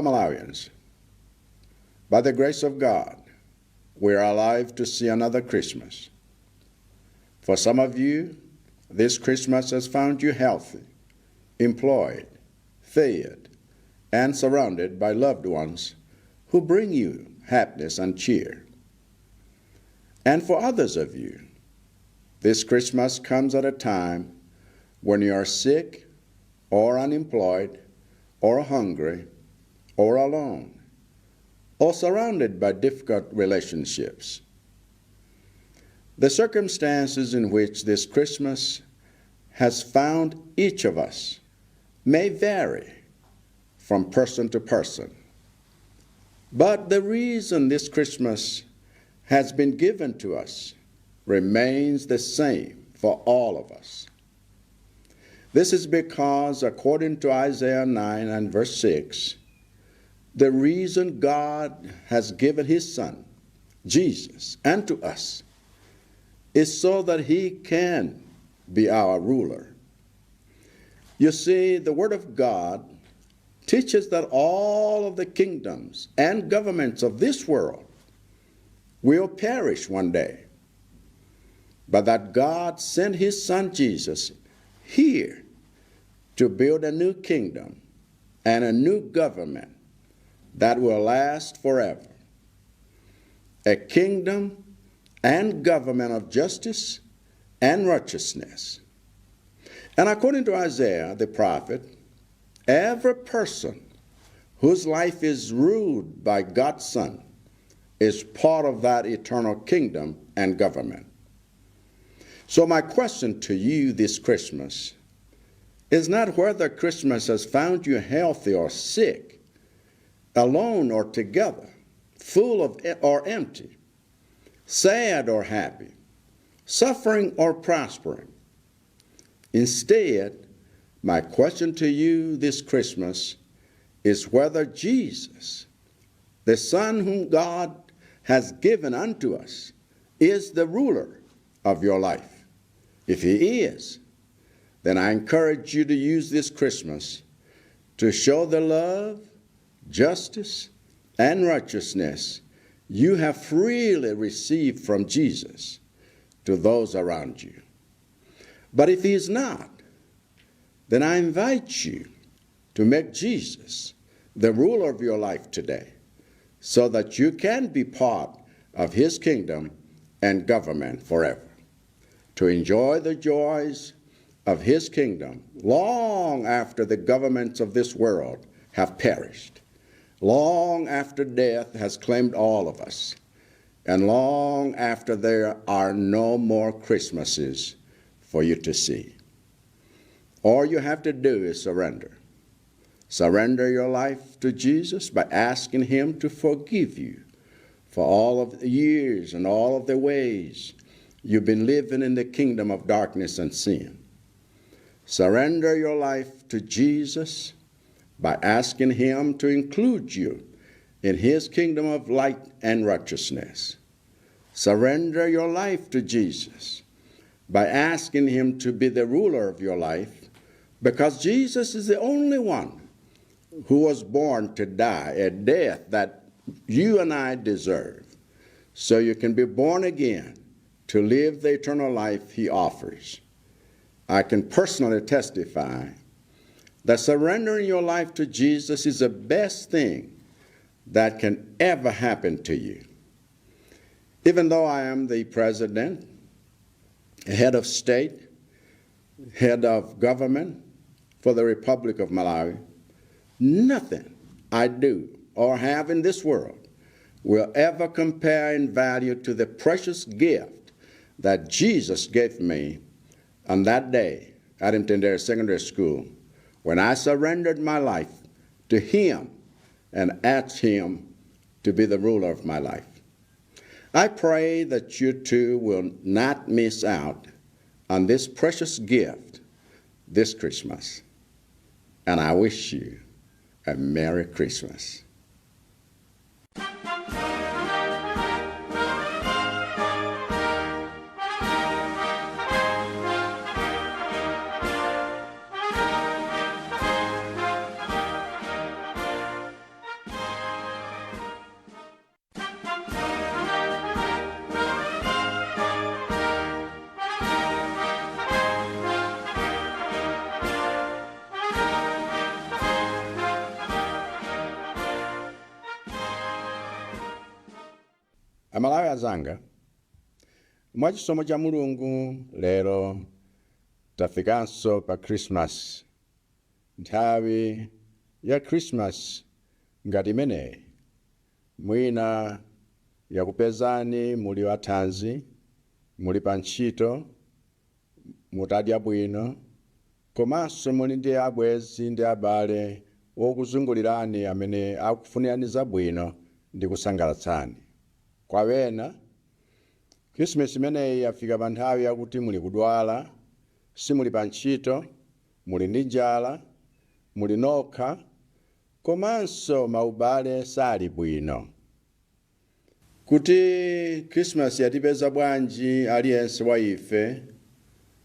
Fellow Malawians, by the grace of God, we are alive to see another Christmas. For some of you, this Christmas has found you healthy, employed, fed, and surrounded by loved ones who bring you happiness and cheer. And for others of you, this Christmas comes at a time when you are sick or unemployed or hungry or alone or surrounded by difficult relationships. The circumstances in which this Christmas has found each of us may vary from person to person. But the reason this Christmas has been given to us remains the same for all of us. This is because, according to Isaiah 9 and verse 6, the reason God has given his Son, Jesus, unto us is so that he can be our ruler. You see, the Word of God teaches that all of the kingdoms and governments of this world will perish one day, but that God sent his Son Jesus here to build a new kingdom and a new government that will last forever. A kingdom and government of justice and righteousness. And according to Isaiah the prophet, every person whose life is ruled by God's Son is part of that eternal kingdom and government. So my question to you this Christmas is not whether Christmas has found you healthy or sick, alone or together, full of or empty, sad or happy, suffering or prospering. Instead, my question to you this Christmas is whether Jesus, the Son whom God has given unto us, is the ruler of your life. If he is, then I encourage you to use this Christmas to show the love, justice, and righteousness you have freely received from Jesus to those around you. But if he is not, then I invite you to make Jesus the ruler of your life today so that you can be part of his kingdom and government forever, to enjoy the joys of his kingdom long after the governments of this world have perished, long after death has claimed all of us, and long after there are no more Christmases for you to see. All you have to do is surrender. Surrender your life to Jesus by asking him to forgive you for all of the years and all of the ways you've been living in the kingdom of darkness and sin. Surrender your life to Jesus by asking him to include you in his kingdom of light and righteousness. Surrender your life to Jesus by asking him to be the ruler of your life, because Jesus is the only one who was born to die a death that you and I deserve, so you can be born again to live the eternal life he offers. I can personally testify that surrendering your life to Jesus is the best thing that can ever happen to you. Even though I am the president, head of state, head of government for the Republic of Malawi, nothing I do or have in this world will ever compare in value to the precious gift that Jesus gave me on that day at Mtendere Secondary School, when I surrendered my life to him and asked him to be the ruler of my life. I pray that you too will not miss out on this precious gift this Christmas. And I wish you a Merry Christmas. Amalawi azanga, mwachisomo cha Mulungu lero tafikanso pa Christmas. Nthawi ya Christmas ngati imeneyi mwina yakupezani muli wathanzi, muli pa ntchito, mutadya bwino, komanso muli ndi abwenzi ndi abale okuzungulirani amene akufunirani zabwino ndi kusangalatsani. Kwa wena, Christmas imeneyi yafika pa nthawi yakuti muli kudwala, simuli pa ntchito, muli ndi njala, muli nokha, komanso maubale sali bwino. Kuti Christmas yatipeza bwanji aliyense wa ife,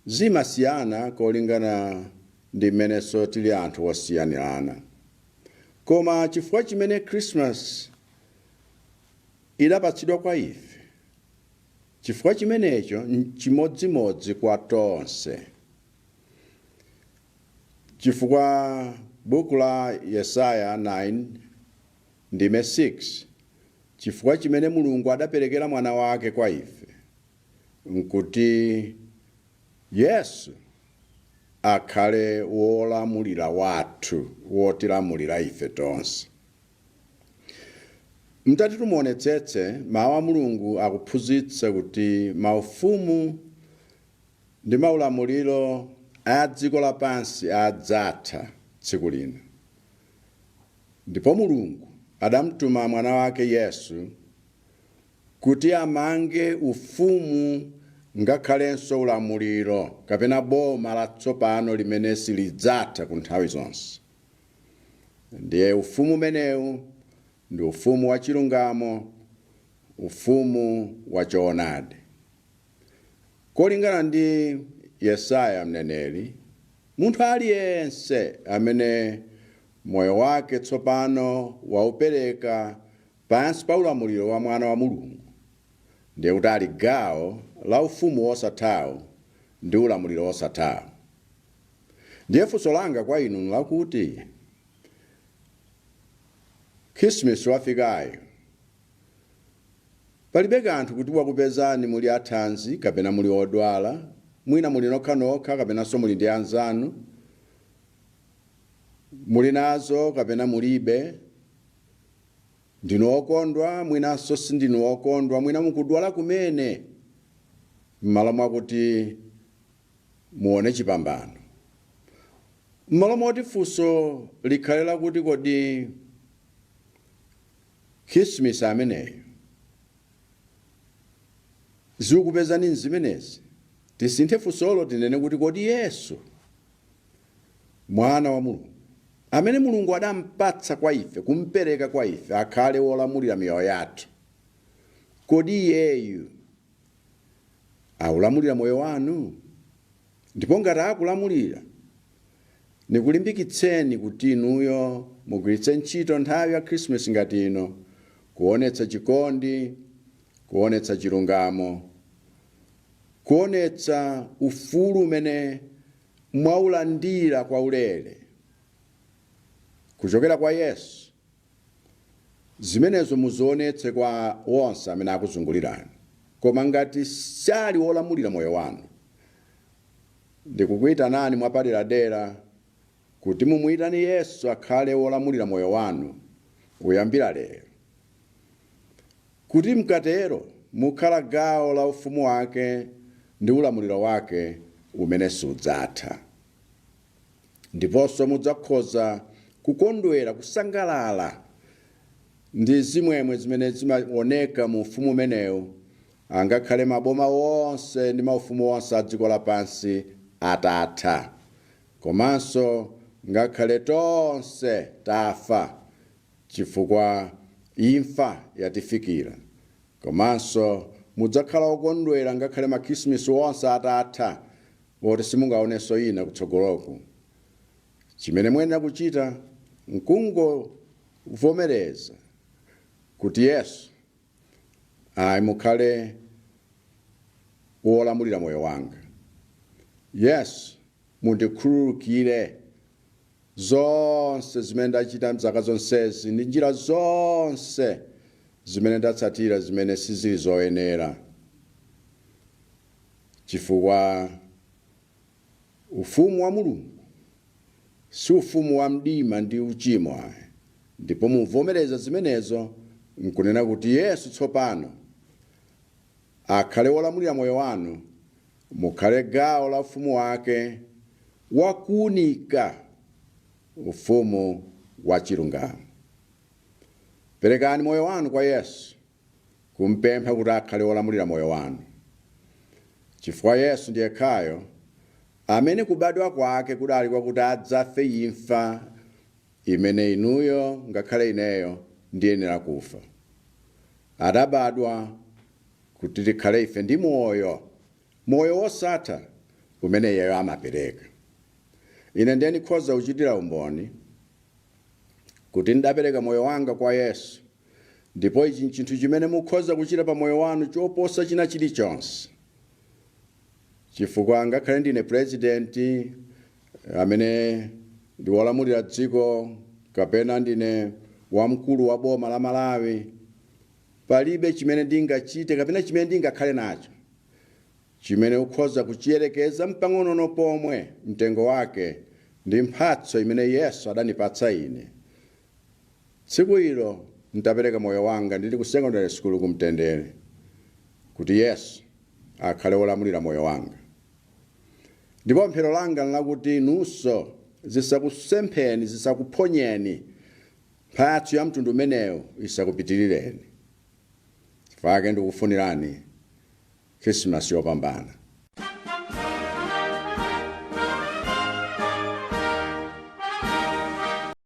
zimasiyana kolingana ndi mmenenso tili anthu osiyanirana. Koma chifukwa chimene Christmas idapatsidwa kwa ife, chifukwa chimenecho chimodzimodzi kwa tonse. Chifukwa buku la Yesaya 9:6, chifukwa chimene Mulungu adaperekera mwana wake kwa ife, nkuti Yesu akhale wolamulira wathu, wotilamulira ife tonse. Mtati tumuonetsetse, mawu a Mulungu akuphunzitsa kuti maufumu ndi maulamuliro a dziko lapansi adzatha tsiku lina. Ndipo Mulungu adamtuma mwana wake Yesu kuti amange ufumu ngakhalenso ulamuliro kapena boma latsopano limene silidzatha ku nthawi zonse. Ndiye ufumu umenewu ndi ufumu wa chilungamo, ufumu wa choonadi. Kolingana ndi Yesaya mneneri, munthu aliyense amene moyo wake tsopano waupereka pansi pa ulamuliro wa mwana wa Mulungu, ndiye kuti ali gawo la ufumu wosathawo ndi ulamuliro wosathawo. Ndiye funso langa kwa inu lakuti Christmas wafikayo, palibe kanthu kuti wakupezani muli athanzi kapena muli odwala, mwina muli nokha kapenanso muli ndi anzanu, muli nazo kapena mulibe, ndinu okondwa mwinanso sindinu okondwa, mwina mukudwala kumene, m'malo mwakuti muone chipambano. M'malo moti funso likhalela kuti kodi Christmas ameneyo zikupezani nzimenezi, tisinthe funsolo tinene kuti kodi Yesu mwana wa Mulungu amene Mulungu adampatsa kwa ife, kumpereka kwa ife akhale wolamulira miyoyo yathu, kodi iyeyu aulamulira moyo wanu? Ndipo ngati akulamulira, nikulimbikitseni kuti inuyo mugwiritse ntchito nthawi ya Christmas ngati ino kuonetsa chikondi, kuonetsa chilungamo, kuonetsa ufulu umene mwaulandira kwa ulere kuchokera kwa Yesu. Zimenezo muzionetse kwa wonse amene akuzungulirani. Koma ngati sali wolamulira moyo wanu, ndikukuyitanani mwapaderadera kuti mumuyitane Yesu akhale wolamulira moyo wanu kuyambira lero. Kuti mkatero mukhala gawo la ufumu wake ndi ulamuliro wake umene sudzatha. Ndiponso mudzakhoza kukondwera, kusangalala ndi zimwemwe zimene zimaoneka mu ufumu umenewu, angakhale maboma wonse ndi maufumu wonse a dziko lapansi atatha, komanso ngakhale tonse tafa chifukwa imfa yatifikira. Komanso mudzakhala okondwera ngakhale makrisimasi wonse atatha, poti simungaonenso ina kutsogoloku. Chimene muyenera kuchita nkungovomereza kuti Yesu mukhale wolamulira moyo wanga. Yesu, mundikhululukire zonse zimene ndachita mzaka zonsezi ndi njira zonse zimene ndatsatira zimene sizili zoyenera, chifukwa ufumu wa Mulungu si ufumu wa mdima ndi uchimo ayi. Ndipo muvomereza zimenezo nkunena kuti Yesu tsopano akhale wolamulira moyo wanu, mukhale gawo la ufumu wake wakuunika, ufumu wa chilungamo. Perekani moyo wanu kwa Yesu, kumpempha kuti akhale wolamulira moyo wanu, chifukwa Yesu ndiye khayo amene kubadwa kwake kudali kwakuti adzafe imfa imene inuyo ngakhale ineyo ndiyenera kufa. Adabadwa kuti tikhale ife ndi moyo wosatha umene iyeyo amapereka. Ine ndiye ndikhoza kuchitira umboni kuti ndapereka moyo wanga kwa Yesu, ndipo ichi chinthu chimene mukhoza kuchita pa moyo wanu choposa china chilichonse. Chifukwa ngakhale ndine president amene ndi wolamulira dziko, kapena ndine wamkulu wa boma la Malawi, palibe chimene ndingachite kapena chimene ndingakhale nacho chimene ukhoza kuchiyerekeza mpang'ono pomwe mtengo wake ndi mphatso imene Yesu adanipatsa ine. Tsiku ilo ndapereka moyo wanga ndili ku secondary school kumtendere kuti Yesu akhale wolamulira moyo wanga. Ndipo mphero langa lakuti nunso zisakusempheni, zisakuphonyeni mphatso ya mtundu umenewo isakupitirireni. Chifukwa ndikufunirani Christmas yopambana.